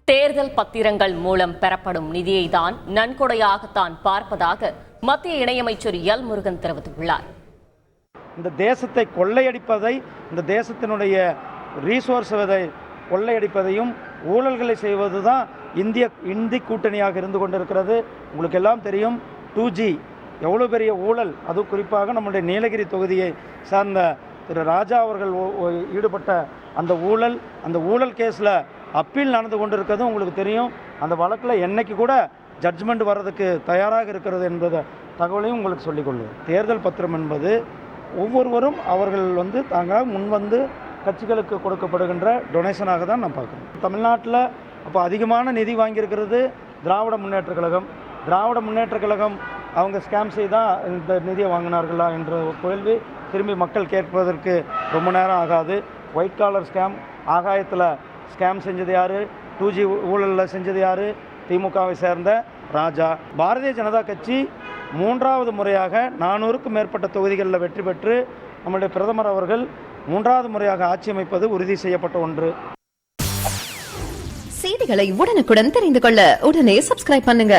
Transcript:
தேர்தல் பத்திரங்கள் மூலம் பெறப்படும் நிதியை தான் நன்கொடையாகத்தான் பார்ப்பதாக மத்திய இணையமைச்சர் எல் முருகன் தெரிவித்துள்ளார். இந்த தேசத்தை கொள்ளையடிப்பதை, இந்த தேசத்தினுடைய ரீசோர்ஸை கொள்ளையடிப்பதையும் ஊழல்களை செய்வதுதான் இந்தி கூட்டணியாக இருந்து கொண்டிருக்கிறது. உங்களுக்கு எல்லாம் தெரியும், 2G எவ்வளோ பெரிய ஊழல். அது குறிப்பாக நம்முடைய நீலகிரி தொகுதியை சார்ந்த திரு ராஜா அவர்கள் ஈடுபட்ட அந்த ஊழல் கேஸில் அப்பீல் நடந்து கொண்டிருக்கிறது உங்களுக்கு தெரியும். அந்த வழக்கில் என்னைக்கு கூட ஜட்ஜ்மெண்ட் வர்றதுக்கு தயாராக இருக்கிறது என்பதை தகவலையும் உங்களுக்கு சொல்லிக்கொள்ளுவேன். தேர்தல் பத்திரம் என்பது ஒவ்வொருவரும் அவர்கள் தாங்களாக முன்வந்து கட்சிகளுக்கு கொடுக்கப்படுகின்ற டொனேஷனாக தான் நான் பார்க்குறேன். தமிழ்நாட்டில் அப்போ அதிகமான நிதி வாங்கியிருக்கிறது திராவிட முன்னேற்றக் கழகம். திராவிட முன்னேற்றக் கழகம் அவங்க ஸ்கேம் செய்தால் இந்த நிதியை வாங்கினார்களா என்ற ஒரு கேள்வி திரும்பி மக்கள் கேட்பதற்கு ரொம்ப நேரம் ஆகாது. ஒயிட் காலர் ஸ்கேம், ஆகாயத்தில் ஸ்கேம் செஞ்சது யார், 2G ஊழலில் செஞ்சது யார், திமுகவை சேர்ந்த ராஜா. பாரதிய ஜனதா கட்சி 3வது முறையாக 400க்கும் மேற்பட்ட தொகுதிகளில் வெற்றி பெற்று நம்முடைய பிரதமர் அவர்கள் 3வது முறையாக ஆட்சி அமைப்பது உறுதி செய்யப்பட்ட ஒன்று. செய்திகளை உடனுக்குடன் தெரிந்து கொள்ள உடனே சப்ஸ்கிரைப் பண்ணுங்க.